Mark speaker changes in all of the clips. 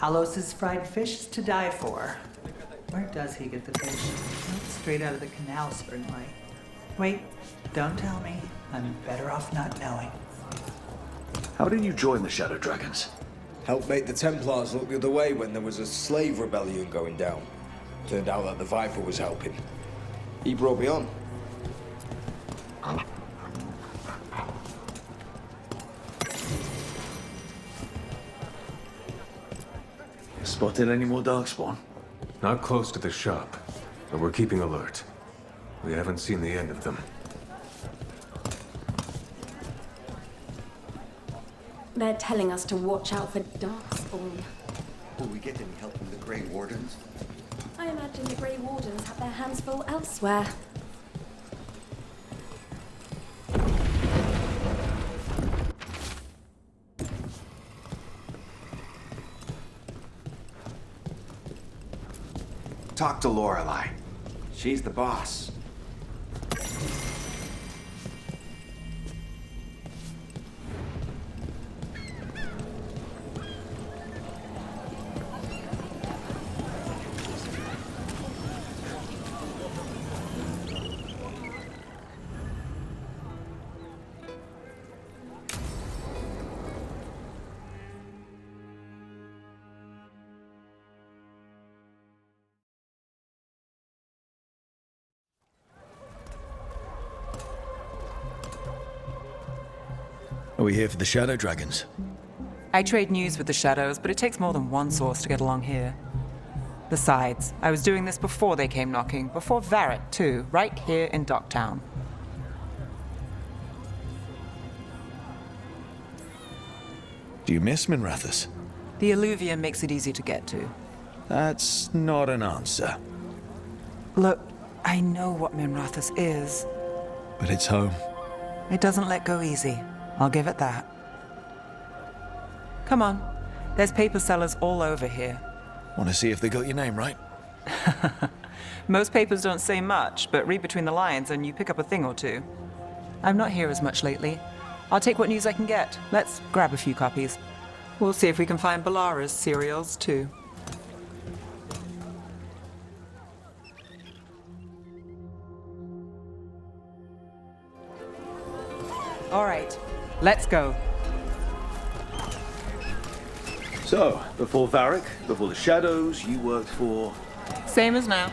Speaker 1: Halos's fried fish is to die for. Where does he get the fish? Straight out of the canal, certainly. Wait, don't tell me. I'm better off not knowing.
Speaker 2: How did you join the Shadow Dragons?
Speaker 3: Helped make the Templars look the other way when there was a slave rebellion going down. Turned out that the Viper was helping. He brought me on.
Speaker 2: Spotted any more Darkspawn?
Speaker 4: Not close to the shop, but we're keeping alert. We haven't seen the end of them.
Speaker 5: They're telling us to watch out for Darkspawn.
Speaker 6: Will we get any help from the Grey Wardens?
Speaker 5: I imagine the Grey Wardens have their hands full elsewhere.
Speaker 6: Talk to Lorelei. She's the boss.
Speaker 7: Are we here for the Shadow Dragons?
Speaker 8: I trade news with the Shadows, but it takes more than one source to get along here. Besides, I was doing this before they came knocking, before Varret, too, right here in Docktown.
Speaker 7: Do you miss Minrathous?
Speaker 8: The Alluvium makes it easy to get to.
Speaker 7: That's not an answer.
Speaker 8: Look, I know what Minrathous is.
Speaker 7: But it's home.
Speaker 8: It doesn't let go easy. I'll give it that. Come on. There's paper sellers all over here.
Speaker 7: Want to see if they got your name right?
Speaker 8: Most papers don't say much, but read between the lines and you pick up a thing or two. I'm not here as much lately. I'll take what news I can get. Let's grab a few copies. We'll see if we can find Balara's cereals, too. All right, let's go.
Speaker 2: So, before Varric, before the Shadows, you worked for...
Speaker 8: Same as now.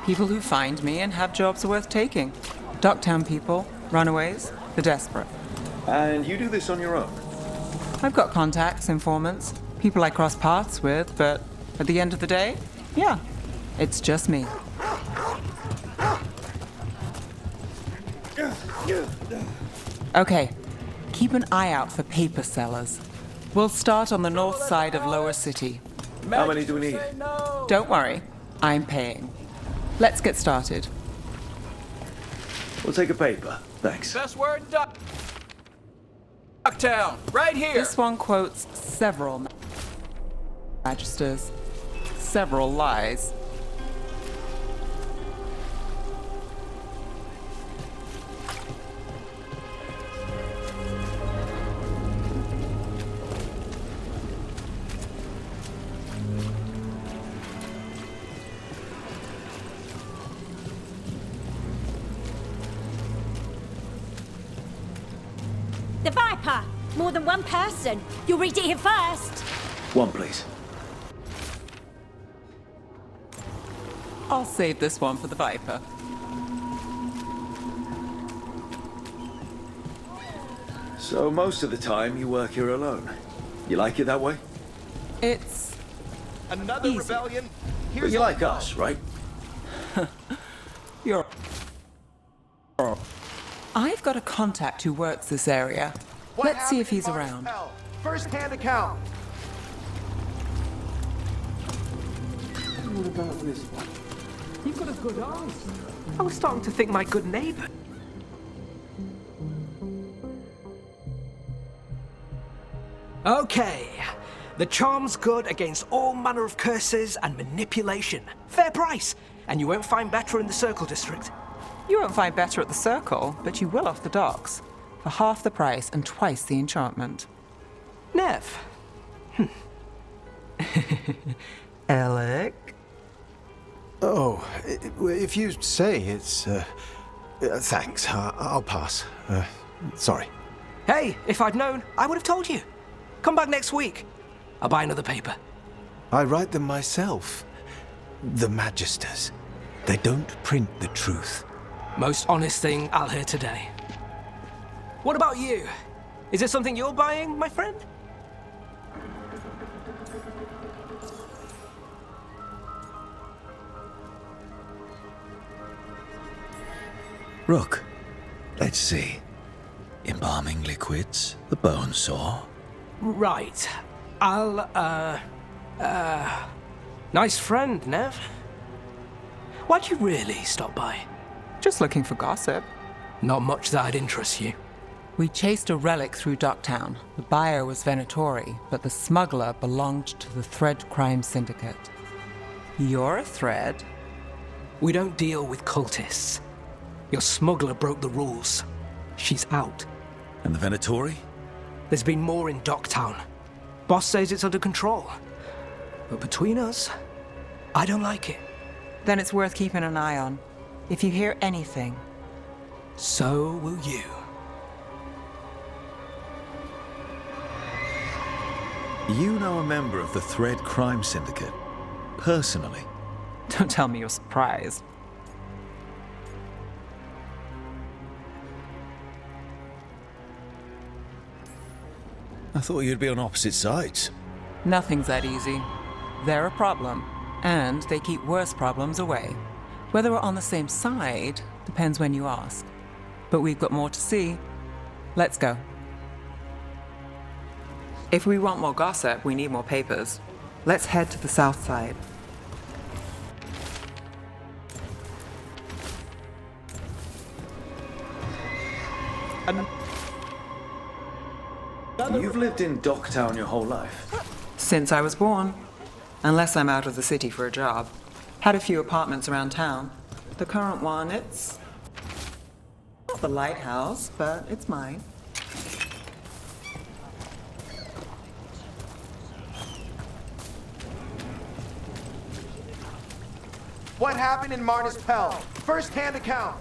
Speaker 8: People who find me and have jobs worth taking. Docktown people, runaways, the desperate.
Speaker 2: And you do this on your own?
Speaker 8: I've got contacts, informants, people I cross paths with, but at the end of the day, yeah, it's just me. Okay, keep an eye out for paper sellers. We'll start on the north side of Lower City.
Speaker 2: How many do we need?
Speaker 8: Don't worry, I'm paying. Let's get started.
Speaker 2: We'll take a paper, thanks.
Speaker 9: Best word in Ducktown, right here.
Speaker 8: This one quotes several magisters, several lies.
Speaker 10: The Viper! More than one person. You'll read it here first.
Speaker 2: One, please.
Speaker 8: I'll save this one for the Viper.
Speaker 2: So most of the time you work here alone. You like it that way?
Speaker 8: It's
Speaker 9: Another
Speaker 8: easy.
Speaker 9: rebellion.
Speaker 2: But you like us, right?
Speaker 8: You're... I've got a contact who works this area. Let's see if he's around.
Speaker 9: First-hand account.
Speaker 11: What about this one? You've got a good answer. I was starting to think my good neighbor. Okay. The charm's good against all manner of curses and manipulation. Fair price. And you won't find better in the Circle District.
Speaker 8: You won't find better at the Circle, but you will off the docks. For half the price and twice the enchantment.
Speaker 11: Nev.
Speaker 8: Alec?
Speaker 12: Oh, if you say it's... thanks. I'll pass. Sorry.
Speaker 11: Hey, if I'd known, I would have told you. Come back next week. I'll buy another paper.
Speaker 12: I write them myself. The Magisters. They don't print the truth.
Speaker 11: Most honest thing I'll hear today. What about you? Is there something you're buying, my friend?
Speaker 7: Rook. Let's see. Embalming liquids, the bone saw.
Speaker 11: Right. I'll, nice friend, Nev. Why'd you really stop by?
Speaker 8: Just looking for gossip.
Speaker 11: Not much that'd interest you.
Speaker 8: We chased a relic through Docktown. The buyer was Venatori, but the smuggler belonged to the Thread Crime Syndicate. You're a Thread?
Speaker 11: We don't deal with cultists. Your smuggler broke the rules. She's out.
Speaker 7: And the Venatori?
Speaker 11: There's been more in Docktown. Boss says it's under control. But between us, I don't like it.
Speaker 8: Then it's worth keeping an eye on. If you hear anything.
Speaker 11: So will you.
Speaker 7: You know a member of the Thread Crime Syndicate? Personally?
Speaker 8: Don't tell me you're surprised.
Speaker 7: I thought you'd be on opposite sides.
Speaker 8: Nothing's that easy. They're a problem, and they keep worse problems away. Whether we're on the same side depends when you ask. But we've got more to see. Let's go. If we want more gossip, we need more papers. Let's head to the south side.
Speaker 2: You've lived in Docktown your whole life?
Speaker 8: Since I was born. Unless I'm out of the city for a job. Had a few apartments around town. The current one, it's not the lighthouse, but it's mine.
Speaker 9: What happened in Marna's Pell? First-hand account.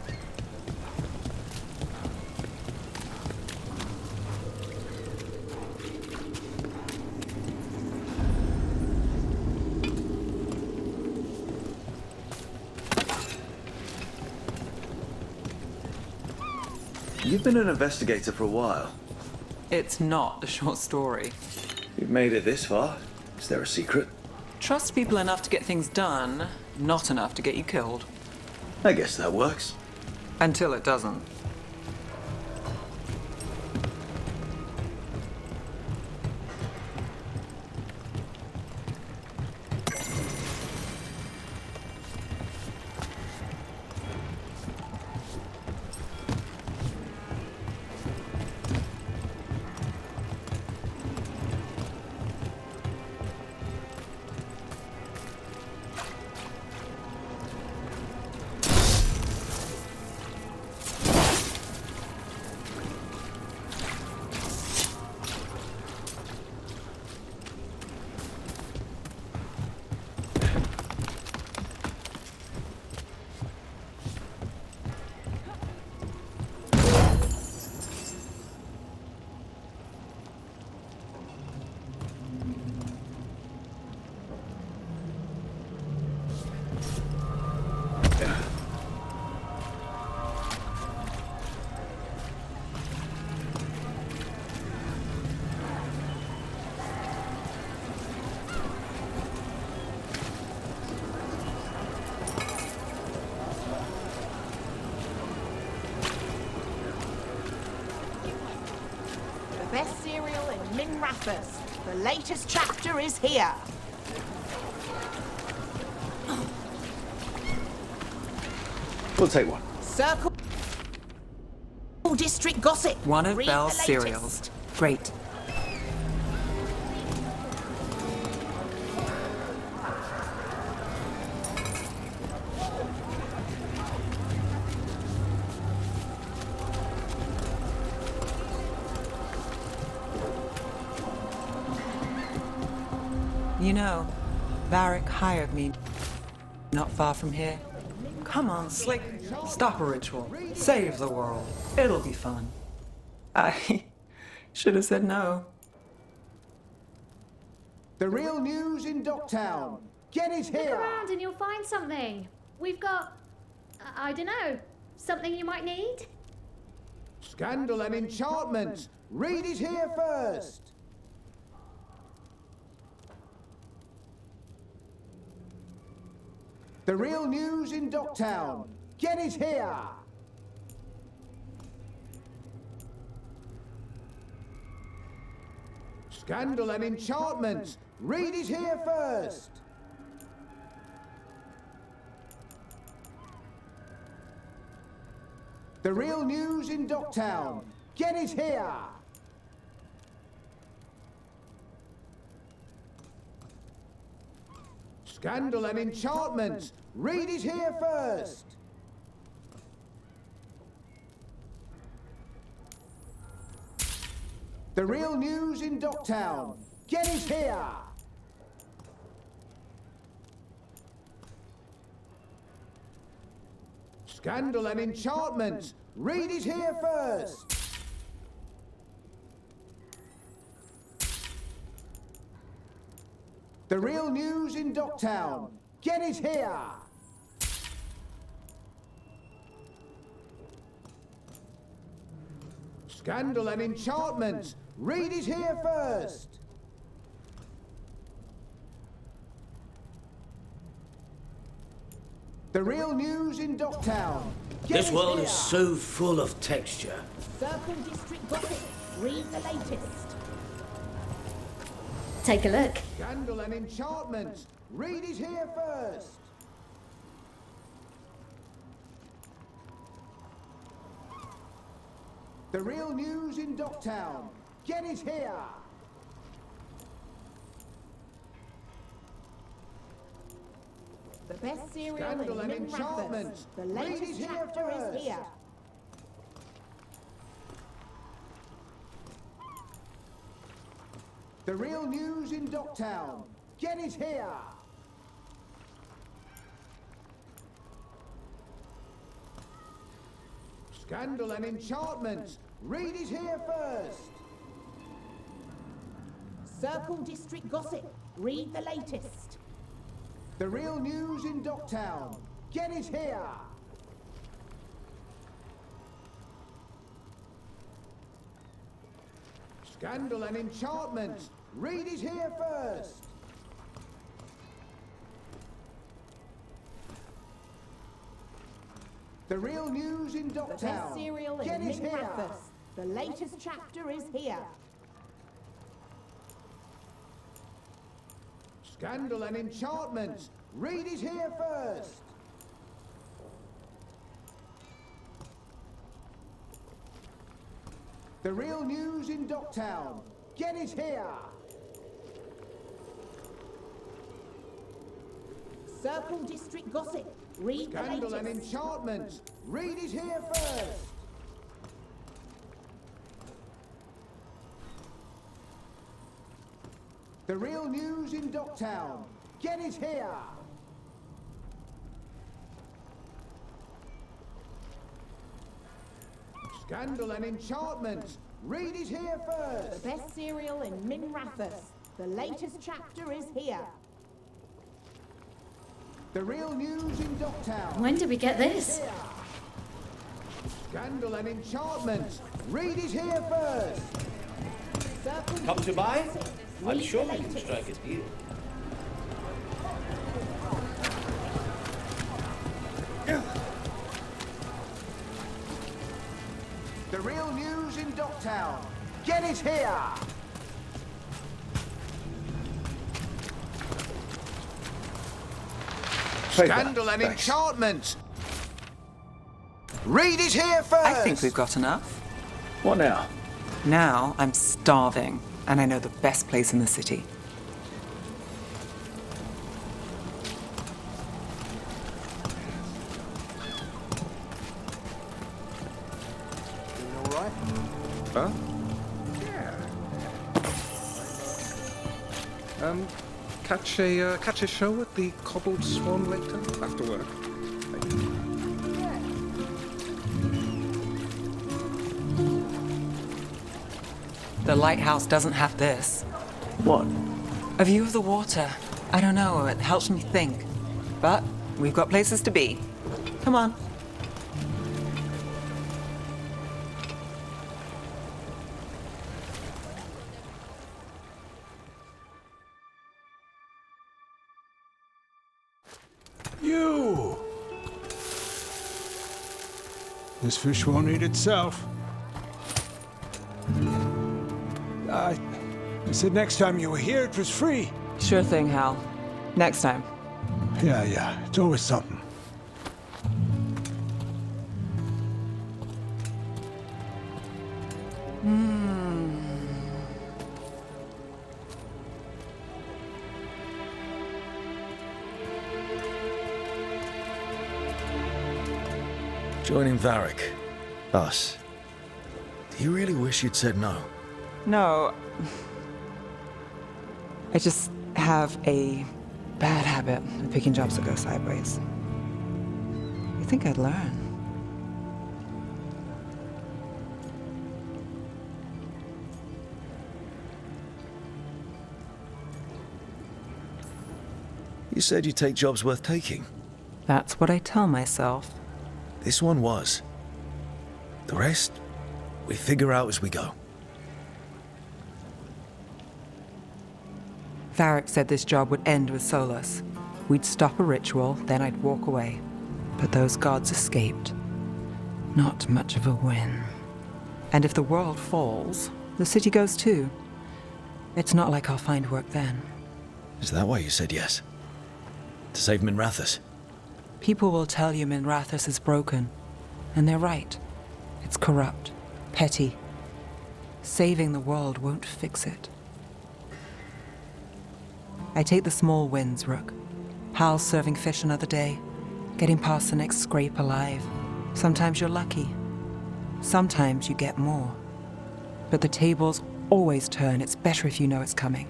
Speaker 2: You've been an investigator for a while.
Speaker 8: It's not a short story.
Speaker 2: You've made it this far. Is there a secret?
Speaker 8: Trust people enough to get things done, not enough to get you killed.
Speaker 2: I guess that works.
Speaker 8: Until it doesn't.
Speaker 13: Best cereal in Min Rathers. The latest chapter is here.
Speaker 2: We'll take one.
Speaker 13: Circle District Gossip.
Speaker 8: One of
Speaker 13: Read
Speaker 8: Belle's
Speaker 13: the
Speaker 8: cereals.
Speaker 13: latest.
Speaker 8: Great. You know, Varric hired me not far from here.
Speaker 1: Come on, Slick. Stop a ritual. Save the world. It'll be fun.
Speaker 8: I should have said no.
Speaker 9: The real news in Docktown. Get it here.
Speaker 5: Look around and you'll find something. We've got, I don't know, something you might need?
Speaker 9: Scandal and enchantment. Read it here first. The real news in Docktown. Get it here. Scandal and enchantment. Read it here first. The real news in Docktown. Get it here. Scandal and enchantment. Read it here first. The real news in Docktown. Get it here. Scandal and enchantment. Read it here first. The real news in Docktown. Get it here. Scandal and enchantment. Read it here first. The real news in Docktown.
Speaker 14: This world is so full of texture.
Speaker 13: Circle District Gossip. Read the latest.
Speaker 5: Take a look.
Speaker 9: Scandal and enchantment. Read it here first. The real news in Docktown. Get it here.
Speaker 13: The best cereal
Speaker 9: Scandal
Speaker 13: in
Speaker 9: and
Speaker 13: Min
Speaker 9: enchantment.
Speaker 13: Rathers. The
Speaker 9: Read it
Speaker 13: latest
Speaker 9: here
Speaker 13: chapter
Speaker 9: first.
Speaker 13: is here.
Speaker 9: The real news in Docktown. Get it here. Scandal and enchantment. Read it here first.
Speaker 13: Circle District Gossip. Read the latest.
Speaker 9: The real news in Docktown. Get it here. Scandal and enchantment. Read it here first. The real news in
Speaker 13: The best
Speaker 9: Docktown.
Speaker 13: cereal
Speaker 9: Get
Speaker 13: in
Speaker 9: it
Speaker 13: Min
Speaker 9: here.
Speaker 13: Rathers. The latest chapter is here.
Speaker 9: Scandal and enchantment. Read it here first. The real news in Docktown. Get it here.
Speaker 13: Circle District Gossip. Read the
Speaker 9: Scandal and
Speaker 13: latest.
Speaker 9: enchantment. Read it here first. The real news in Docktown. Get it here. Scandal and enchantment. Read it here
Speaker 13: The
Speaker 9: first.
Speaker 13: best cereal in Min Rathers. The latest chapter is here.
Speaker 9: The real news in Docktown.
Speaker 5: When did we get this?
Speaker 9: Scandal and enchantment. Read it here first.
Speaker 13: Circle
Speaker 14: Come to buy? I'm
Speaker 13: Read
Speaker 14: sure
Speaker 13: the
Speaker 14: we can
Speaker 13: latest.
Speaker 14: strike a deal.
Speaker 9: The real news in Docktown. Get it here. Scandal and
Speaker 2: Thanks.
Speaker 9: enchantment. Read it here first.
Speaker 8: I think we've got enough.
Speaker 2: What now?
Speaker 8: Now I'm starving, and I know the best place in the city.
Speaker 9: All right.
Speaker 2: Huh? Yeah.
Speaker 4: catch a show at the Cobbled Swan later after work?
Speaker 8: The lighthouse doesn't have this.
Speaker 2: What?
Speaker 8: A view of the water. I don't know, it helps me think. But we've got places to be. Come on.
Speaker 9: You! This fish won't eat itself. I said next time you were here it was free.
Speaker 8: Sure thing, Hal. Next time.
Speaker 9: Yeah, it's always something.
Speaker 7: Joining Varric. Us. Do you really wish you'd said no?
Speaker 8: No. I just have a bad habit of picking jobs that go sideways. You think I'd learn?
Speaker 7: You said you'd take jobs worth taking.
Speaker 8: That's what I tell myself.
Speaker 7: This one was. The rest, we figure out as we go.
Speaker 8: Varric said this job would end with Solus. We'd stop a ritual, then I'd walk away. But those gods escaped. Not much of a win. And if the world falls, the city goes too. It's not like I'll find work then.
Speaker 7: Is that why you said yes? To save Minrathous?
Speaker 8: People will tell you Minrathous is broken. And they're right. It's corrupt, petty. Saving the world won't fix it. I take the small wins, Rook. Hal serving fish another day. Getting past the next scrape alive. Sometimes you're lucky. Sometimes you get more. But the tables always turn. It's better if you know it's coming.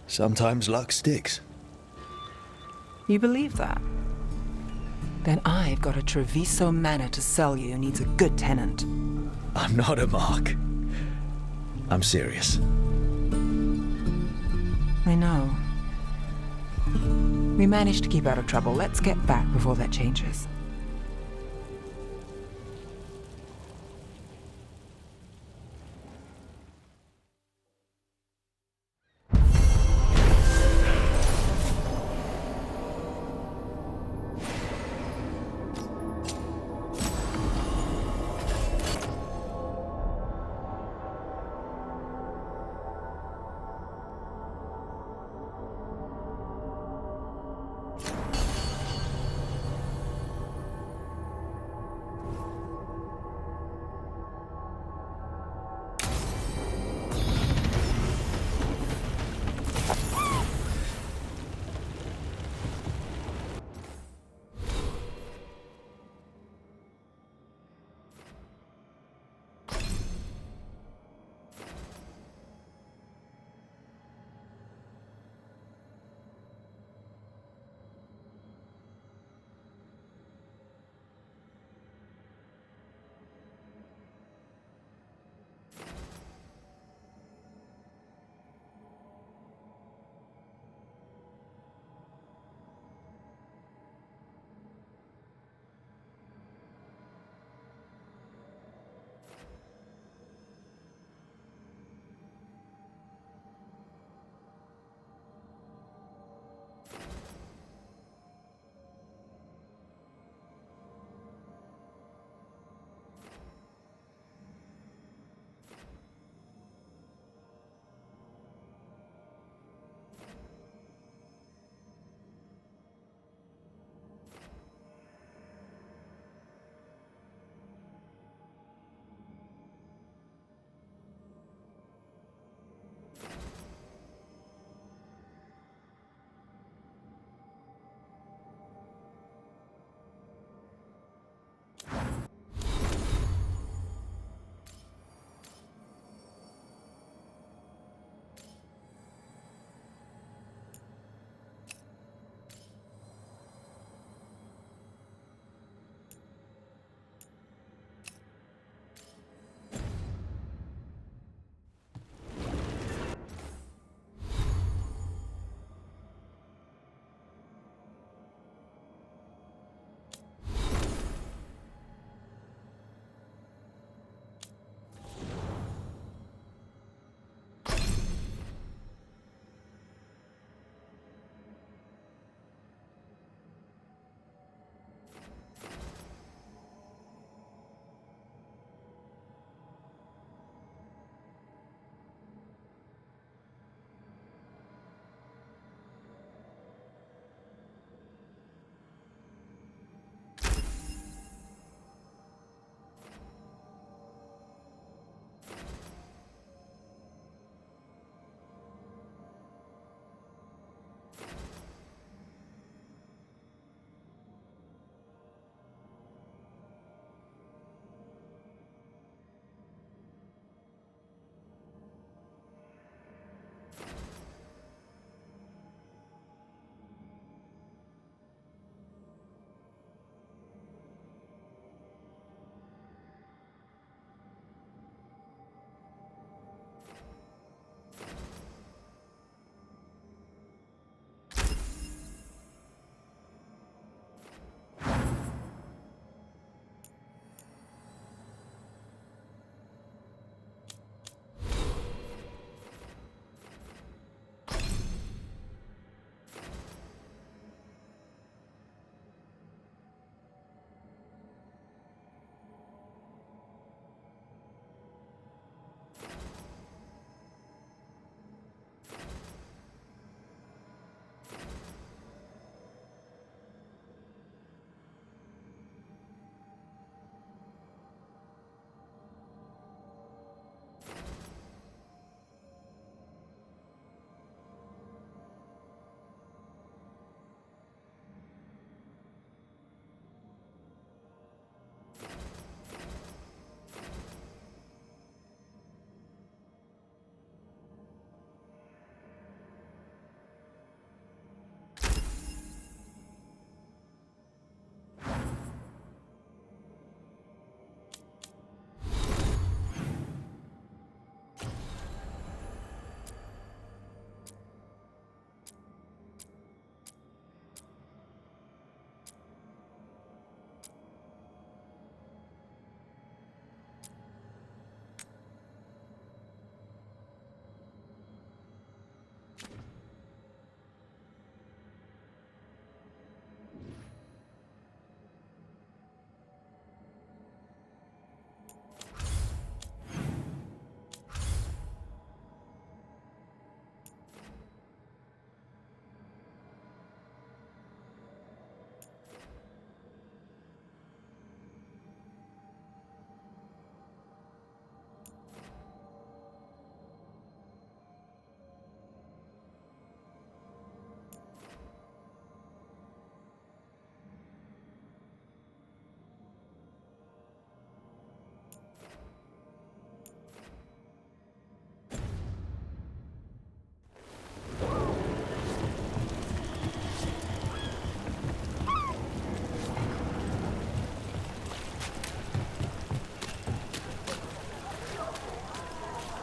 Speaker 7: Sometimes luck sticks.
Speaker 8: You believe that? Then I've got a Treviso manor to sell you who needs a good tenant.
Speaker 7: I'm not a mark. I'm serious.
Speaker 8: I know. We managed to keep out of trouble. Let's get back before that changes.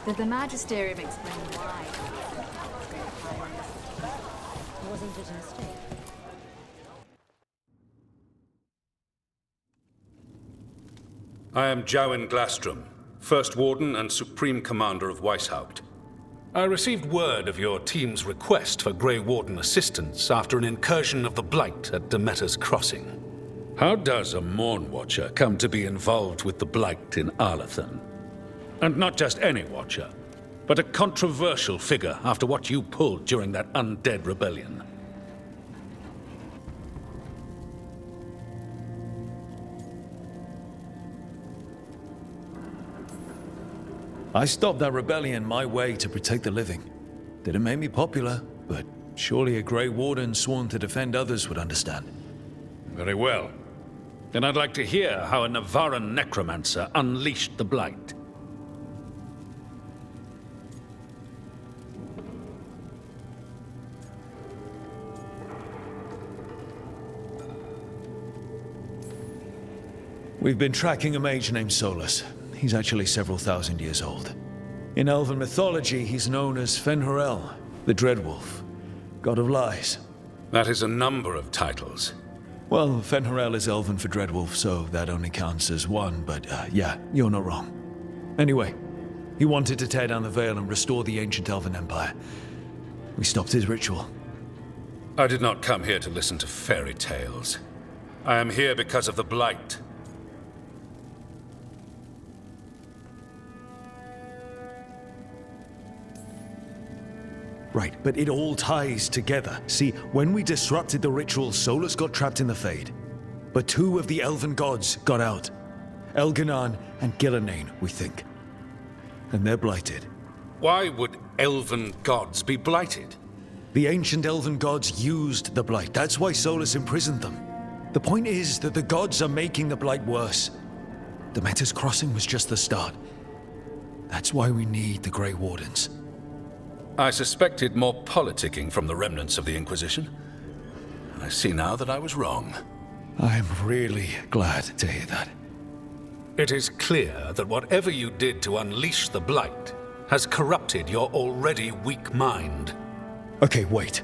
Speaker 15: Did the Magisterium explain why?
Speaker 10: Wasn't it a mistake?
Speaker 16: I am Jowen Glastrom, First Warden and Supreme Commander of Weishaupt. I received word of your team's request for Grey Warden assistance after an incursion of the Blight at Demeter's Crossing. How does a Morn Watcher come to be involved with the Blight in Arlathan? And not just any Watcher, but a controversial figure after what you pulled during that undead rebellion.
Speaker 7: I stopped that rebellion my way to protect the living. Didn't make me popular, but surely a Grey Warden sworn to defend others would understand.
Speaker 16: Very well. Then I'd like to hear how a Navaran necromancer unleashed the Blight.
Speaker 7: We've been tracking a mage named Solus. He's actually several thousand years old. In Elven mythology, he's known as Fen'Harel, the Dreadwolf, god of lies.
Speaker 16: That is a number of titles.
Speaker 7: Well, Fen'Harel is Elven for Dreadwolf, so that only counts as one, but yeah, you're not wrong. Anyway, he wanted to tear down the Veil and restore the ancient Elven Empire. We stopped his ritual.
Speaker 16: I did not come here to listen to fairy tales. I am here because of the Blight.
Speaker 7: Right, but it all ties together. See, when we disrupted the ritual, Solus got trapped in the Fade. But two of the Elven gods got out. Elganan and Gillanane, we think. And they're blighted.
Speaker 16: Why would Elven gods be blighted?
Speaker 7: The ancient Elven gods used the Blight. That's why Solus imprisoned them. The point is that the gods are making the Blight worse. Demeter's Crossing was just the start. That's why we need the Grey Wardens.
Speaker 16: I suspected more politicking from the remnants of the Inquisition. I see now that I was wrong.
Speaker 7: I'm really glad to hear that.
Speaker 16: It is clear that whatever you did to unleash the Blight has corrupted your already weak mind.
Speaker 7: Okay, wait.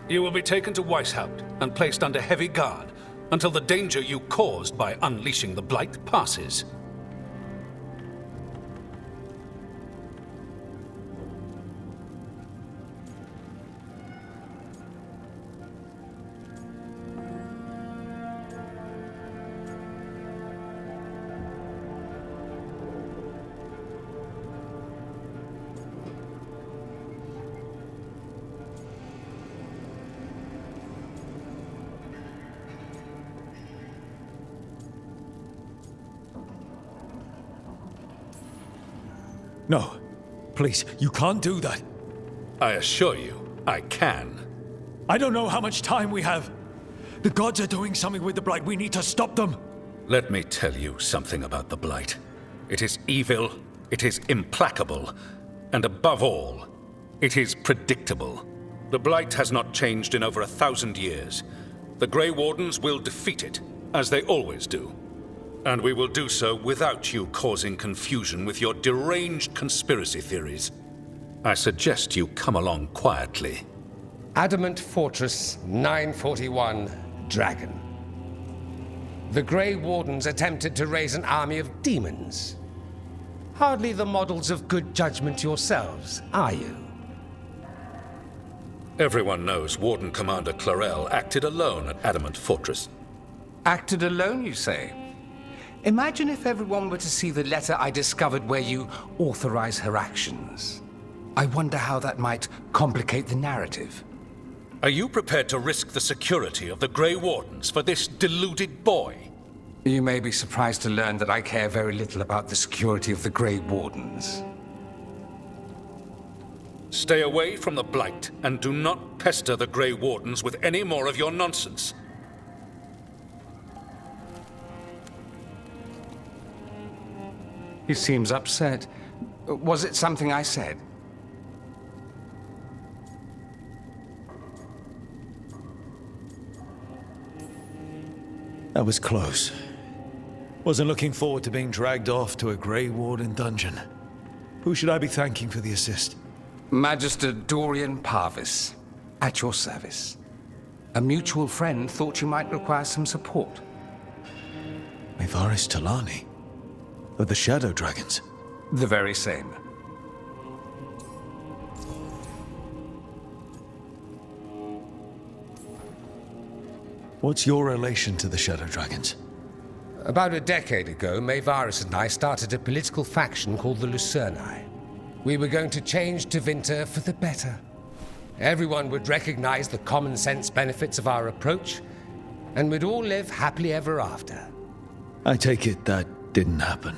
Speaker 16: You will be taken to Weishaupt and placed under heavy guard until the danger you caused by unleashing the Blight passes.
Speaker 7: No. Please, you can't do that.
Speaker 16: I assure you, I can.
Speaker 7: I don't know how much time we have. The gods are doing something with the Blight. We need to stop them.
Speaker 16: Let me tell you something about the Blight. It is evil, it is implacable, and above all, it is predictable. The Blight has not changed in over 1,000 years. The Grey Wardens will defeat it, as they always do. And we will do so without you causing confusion with your deranged conspiracy theories. I suggest you come along quietly.
Speaker 17: Adamant Fortress 941, Dragon. The Grey Wardens attempted to raise an army of demons. Hardly the models of good judgment yourselves, are you?
Speaker 16: Everyone knows Warden Commander Clarel acted alone at Adamant Fortress.
Speaker 17: Acted alone, you say? Imagine if everyone were to see the letter I discovered where you authorize her actions. I wonder how that might complicate the narrative.
Speaker 16: Are you prepared to risk the security of the Grey Wardens for this deluded boy?
Speaker 17: You may be surprised to learn that I care very little about the security of the Grey Wardens.
Speaker 16: Stay away from the Blight, and do not pester the Grey Wardens with any more of your nonsense.
Speaker 17: He seems upset. Was it something I said?
Speaker 7: That was close. Wasn't looking forward to being dragged off to a Grey Warden dungeon. Who should I be thanking for the assist?
Speaker 17: Magister Dorian Parvis, at your service. A mutual friend thought you might require some support.
Speaker 7: Mevaris Talani? Of the Shadow Dragons?
Speaker 17: The very same.
Speaker 7: What's your relation to the Shadow Dragons?
Speaker 17: About a decade ago, Mevaris and I started a political faction called the Lucerni. We were going to change Tevinter for the better. Everyone would recognize the common sense benefits of our approach, and we'd all live happily ever after.
Speaker 7: I take it that didn't happen.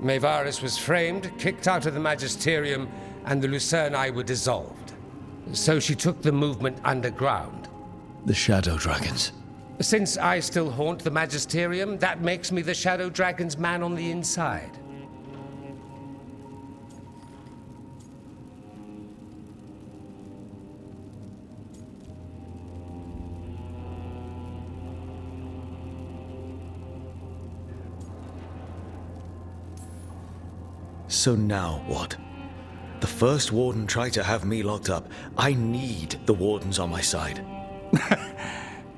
Speaker 17: Mevaris was framed, kicked out of the Magisterium, and the Lucerni were dissolved. So she took the movement underground.
Speaker 7: The Shadow Dragons.
Speaker 17: Since I still haunt the Magisterium, that makes me the Shadow Dragon's man on the inside.
Speaker 7: So now what? The First Warden tried to have me locked up. I need the Wardens on my side.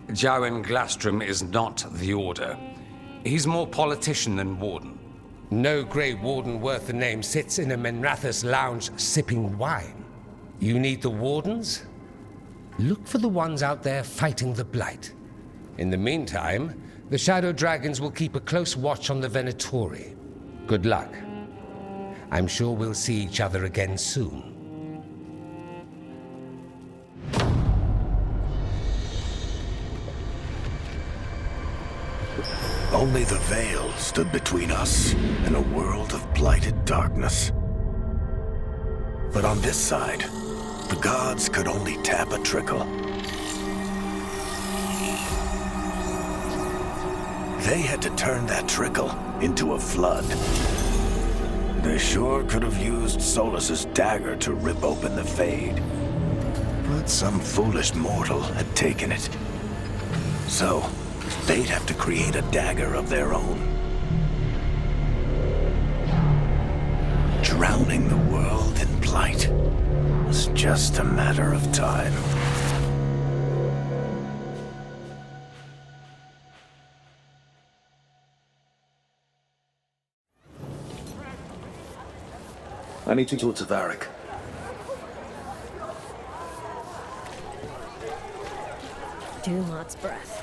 Speaker 17: Jowen Glastrom is not the Order. He's more politician than Warden. No Grey Warden worth the name sits in a Menrathus lounge sipping wine. You need the Wardens? Look for the ones out there fighting the Blight. In the meantime, the Shadow Dragons will keep a close watch on the Venatori. Good luck. I'm sure we'll see each other again soon.
Speaker 18: Only the veil stood between us and a world of blighted darkness. But on this side, the gods could only tap a trickle. They had to turn that trickle into a flood. They sure could have used Solus's dagger to rip open the Fade. But some foolish mortal had taken it. So, they'd have to create a dagger of their own. Drowning the world in blight was just a matter of time.
Speaker 2: I need to talk to Varric.
Speaker 10: Dumart's breath.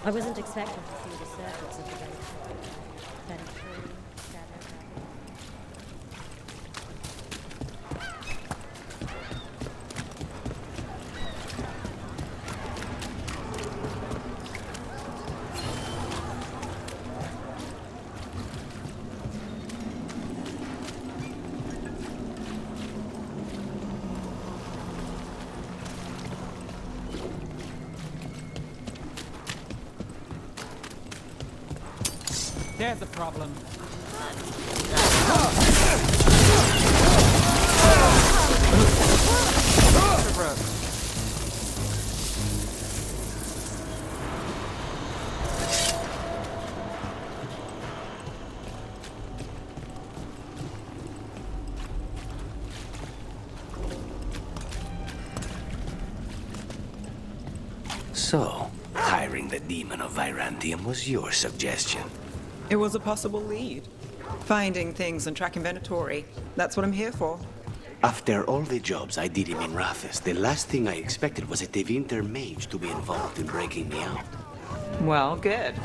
Speaker 10: I wasn't expecting to see the surface of the Venatori.
Speaker 8: There's a problem.
Speaker 14: So, hiring the Demon of Virantium was your suggestion.
Speaker 8: It was a possible lead. Finding things and tracking Venatori. That's what I'm here for.
Speaker 14: After all the jobs I did in Minrathus, the last thing I expected was a Tevinter mage to be involved in breaking me out.
Speaker 8: Well, good.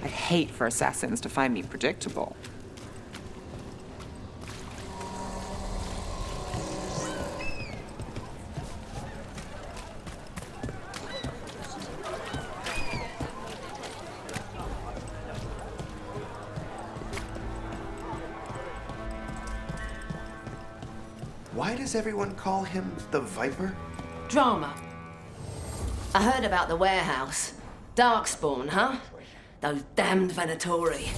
Speaker 8: I hate for assassins to find me predictable.
Speaker 6: Why does everyone call him the Viper?
Speaker 19: Drama. I heard about the warehouse. Darkspawn, huh? Those damned Venatori.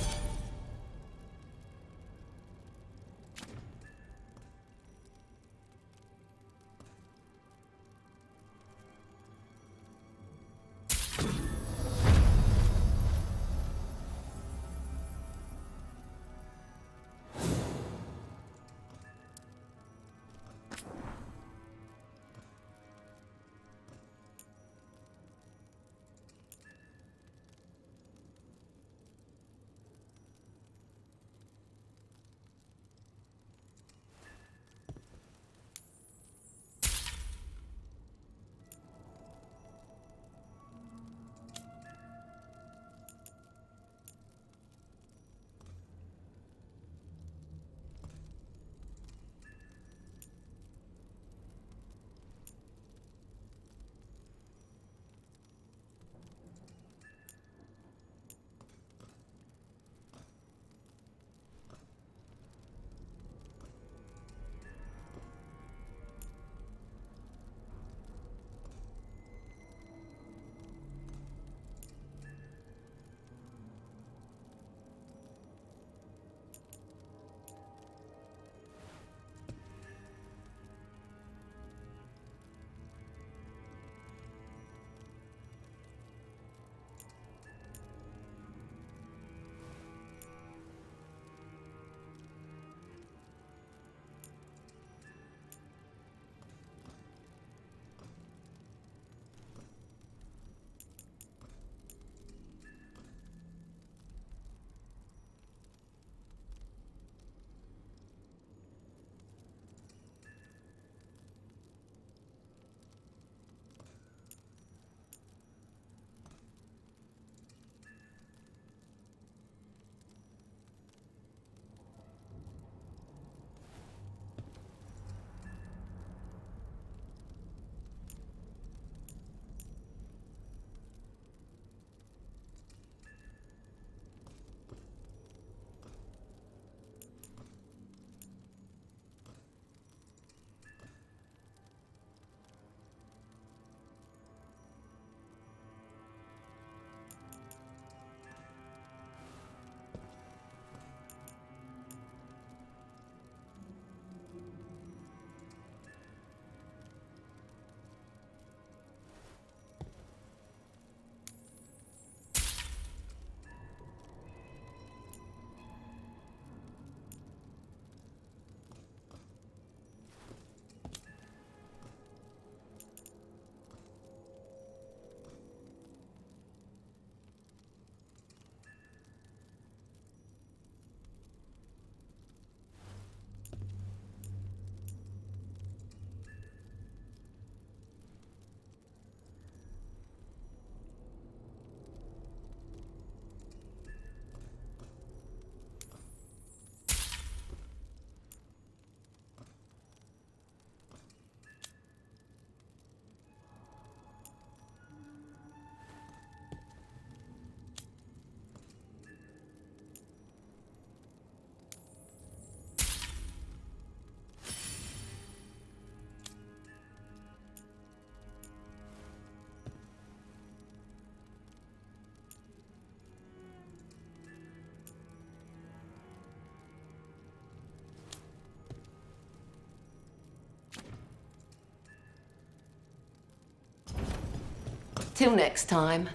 Speaker 19: Till next time.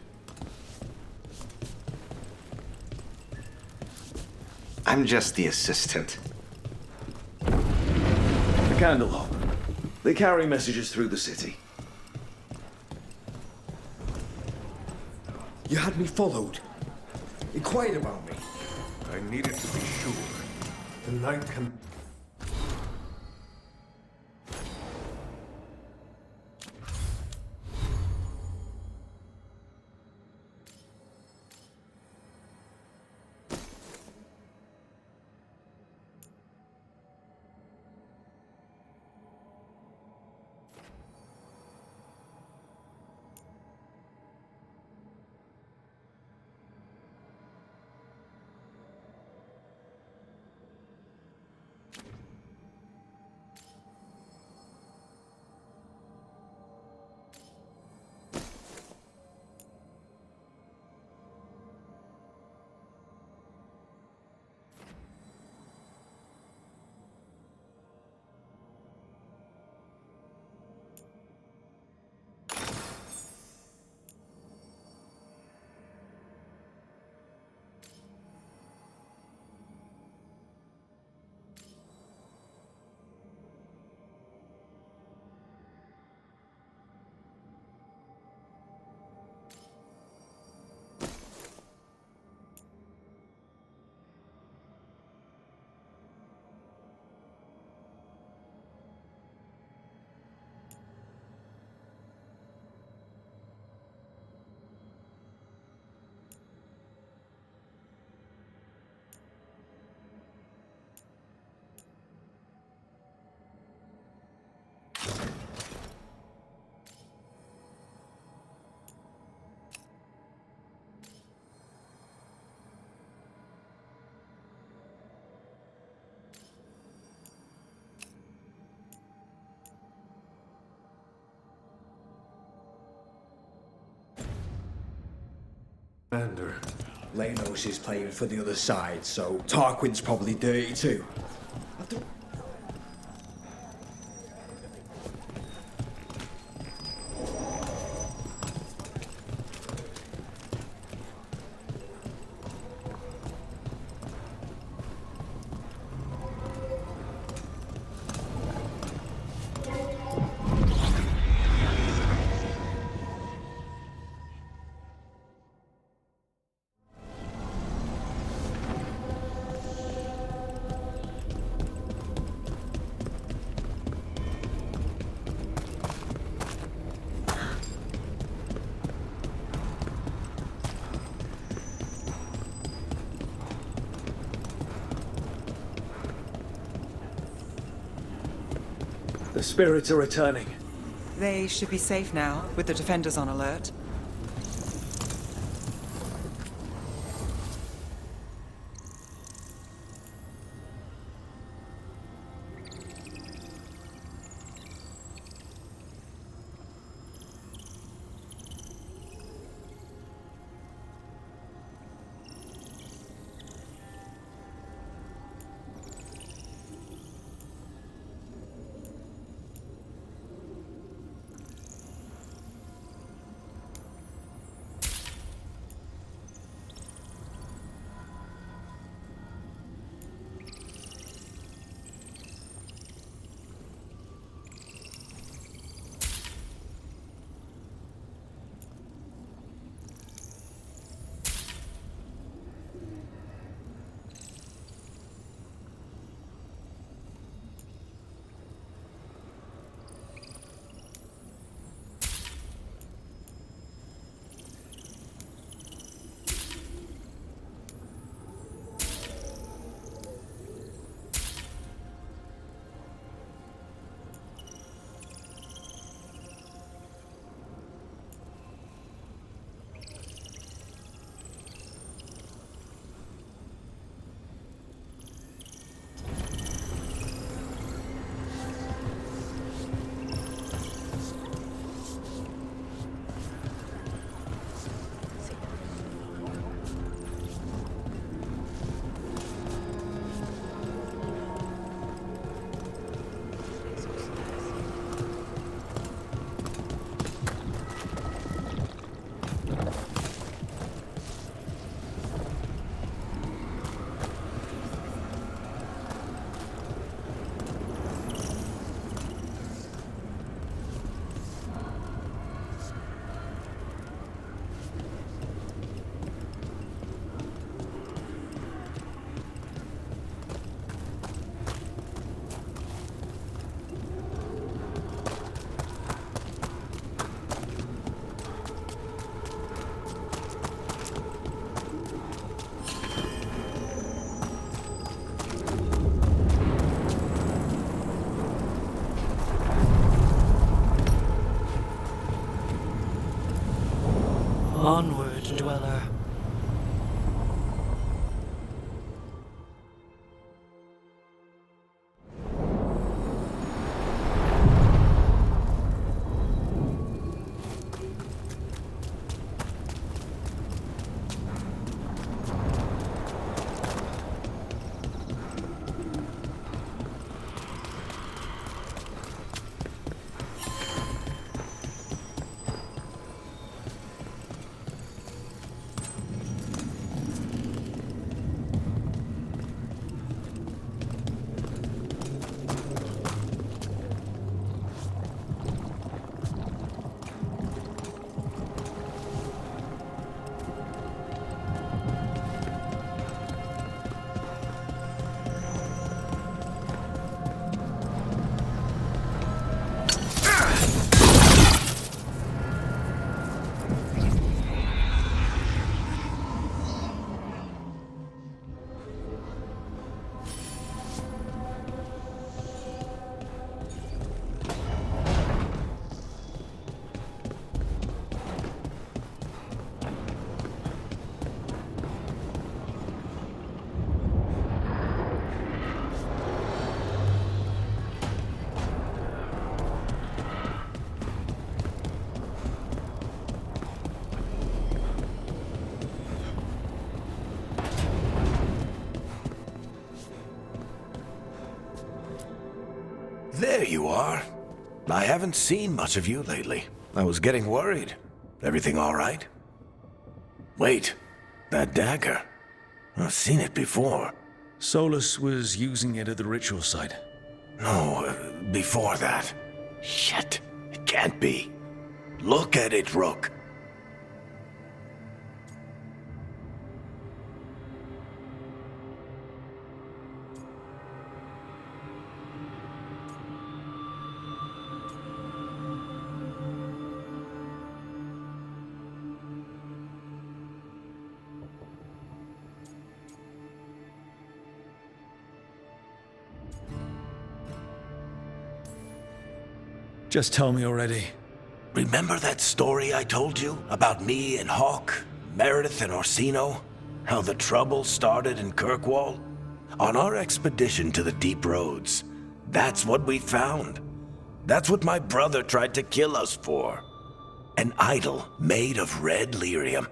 Speaker 6: I'm just the assistant.
Speaker 2: The Candlehob. They carry messages through the city.
Speaker 3: You had me followed. Inquired about me.
Speaker 4: I needed to be sure. The Knight can... Commander.
Speaker 3: Lanos is playing for the other side, so Tarquin's probably dirty too.
Speaker 2: The spirits are returning.
Speaker 8: They should be safe now, with the defenders on alert.
Speaker 11: Onward, dweller.
Speaker 18: There you are. I haven't seen much of you lately. I was getting worried. Everything all right? Wait, that dagger. I've seen it before.
Speaker 7: Solus was using it at the ritual site.
Speaker 18: No, before that. Shit, it can't be. Look at it, Rook.
Speaker 7: Just tell me already.
Speaker 18: Remember that story I told you about me and Hawk, Meredith and Orsino? How the trouble started in Kirkwall? On our expedition to the Deep Roads, that's what we found. That's what my brother tried to kill us for. An idol made of red lyrium.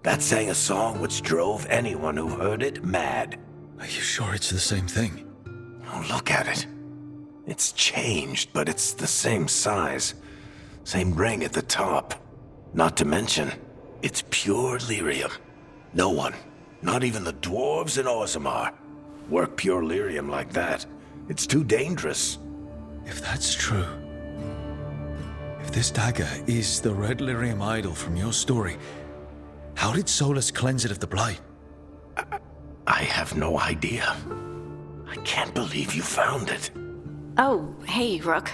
Speaker 18: That sang a song which drove anyone who heard it mad.
Speaker 7: Are you sure it's the same thing?
Speaker 18: Oh, look at it. It's changed, but it's the same size. Same ring at the top. Not to mention, it's pure lyrium. No one, not even the dwarves in Orzammar, work pure lyrium like that. It's too dangerous.
Speaker 7: If that's true, if this dagger is the red lyrium idol from your story, how did Solus cleanse it of the blight?
Speaker 18: I have no idea. I can't believe you found it.
Speaker 15: Oh, hey, Rook.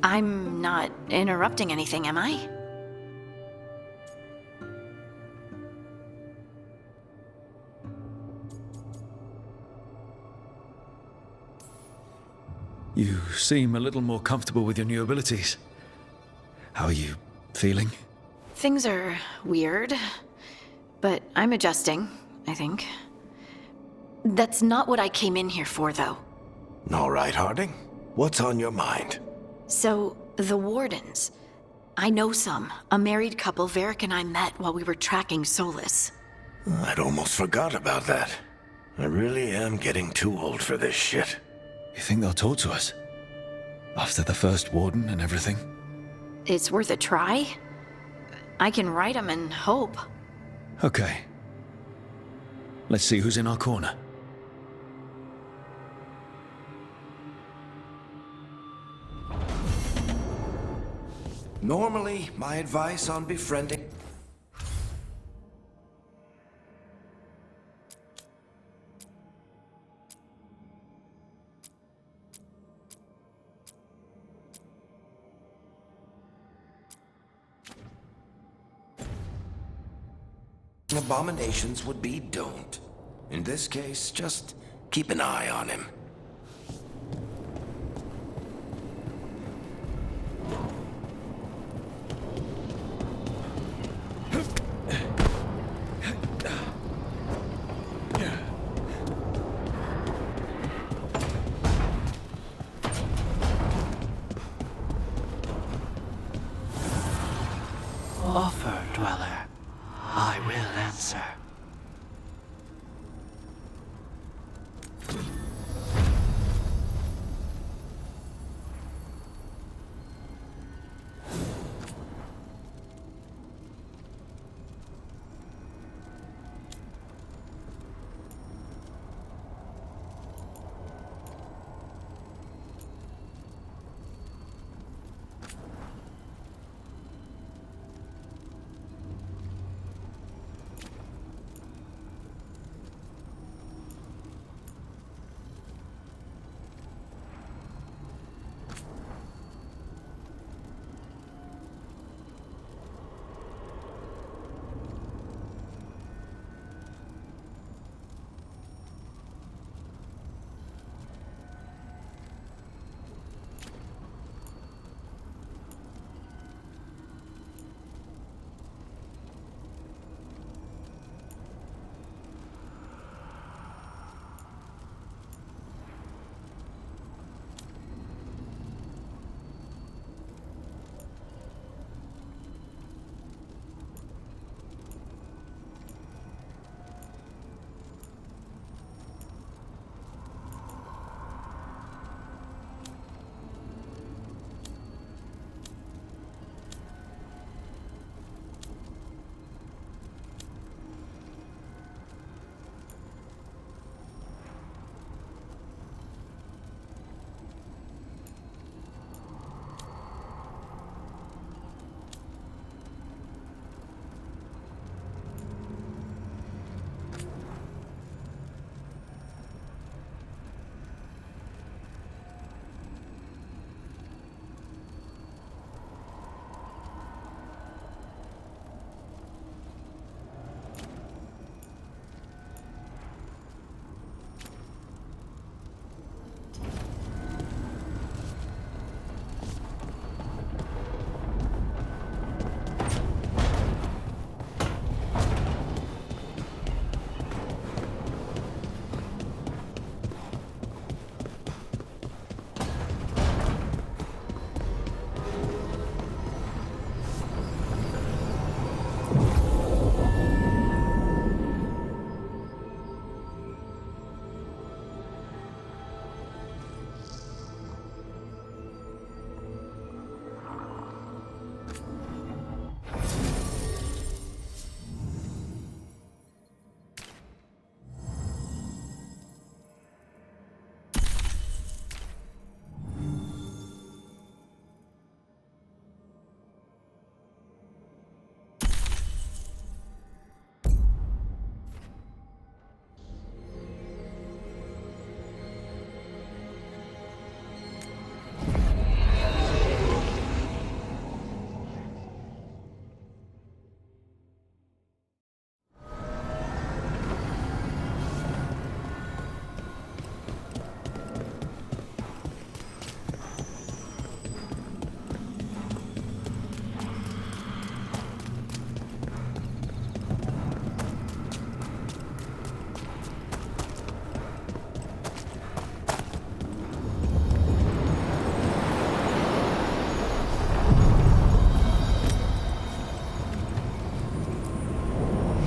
Speaker 15: I'm not interrupting anything, am I?
Speaker 7: You seem a little more comfortable with your new abilities. How are you feeling?
Speaker 15: Things are weird, but I'm adjusting, I think. That's not what I came in here for, though.
Speaker 18: All right, Harding. What's on your mind?
Speaker 15: So, the Wardens. I know some. A married couple Varric and I met while we were tracking Solus.
Speaker 18: I'd almost forgot about that. I really am getting too old for this shit.
Speaker 7: You think they'll talk to us? After the first Warden and everything?
Speaker 15: It's worth a try. I can write them and hope.
Speaker 7: Okay. Let's see who's in our corner.
Speaker 6: Normally, my advice on befriending... abominations would be don't. In this case, just keep an eye on him.
Speaker 14: offer, Dweller, I will answer.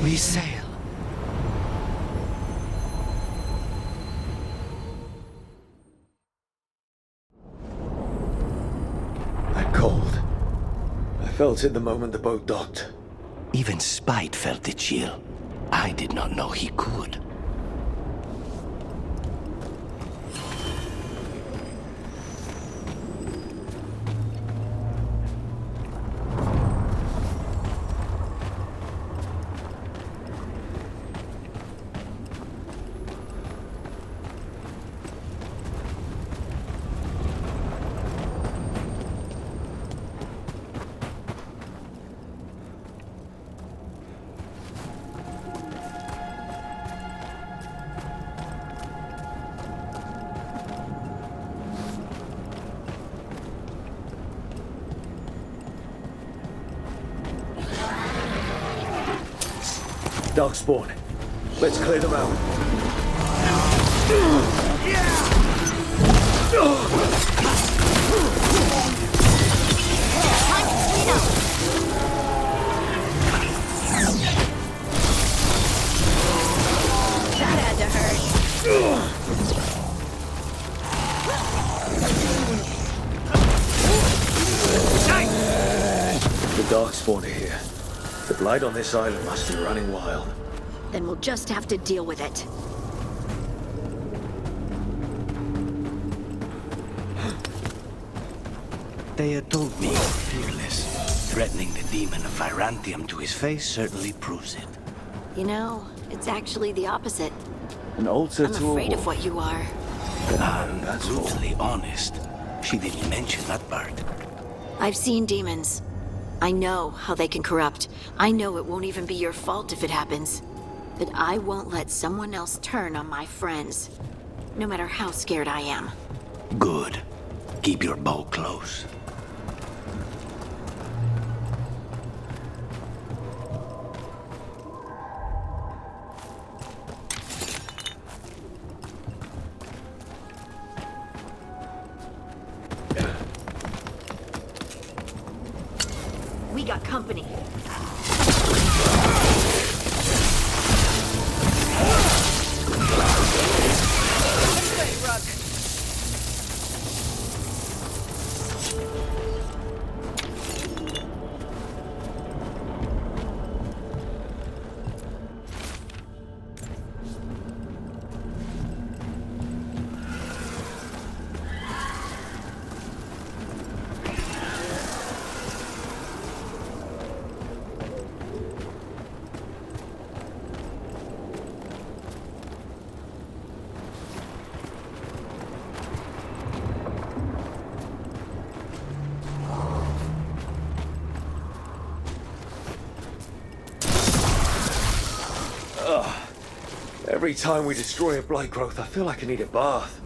Speaker 14: We sail.
Speaker 2: That cold. I felt it the moment the boat docked.
Speaker 14: Even Spite felt the chill. I did not know he could.
Speaker 2: Darkspawn. Let's clear them out. Darkspawn are here. The blight on this island must be running wild.
Speaker 10: Then we'll just have to deal with it.
Speaker 14: They had told me you're fearless. Threatening the demon of Virantium to his face certainly proves it.
Speaker 10: You know, it's actually the opposite.
Speaker 2: An altar
Speaker 10: I'm
Speaker 2: to
Speaker 10: afraid
Speaker 2: a
Speaker 10: of what you are.
Speaker 14: That's brutally honest. She didn't mention that part.
Speaker 10: I've seen demons. I know how they can corrupt. I know it won't even be your fault if it happens. But I won't let someone else turn on my friends. No matter how scared I am.
Speaker 14: Good. Keep your bow close.
Speaker 10: We got company.
Speaker 2: Every time we destroy a blight growth, I feel like I need a bath.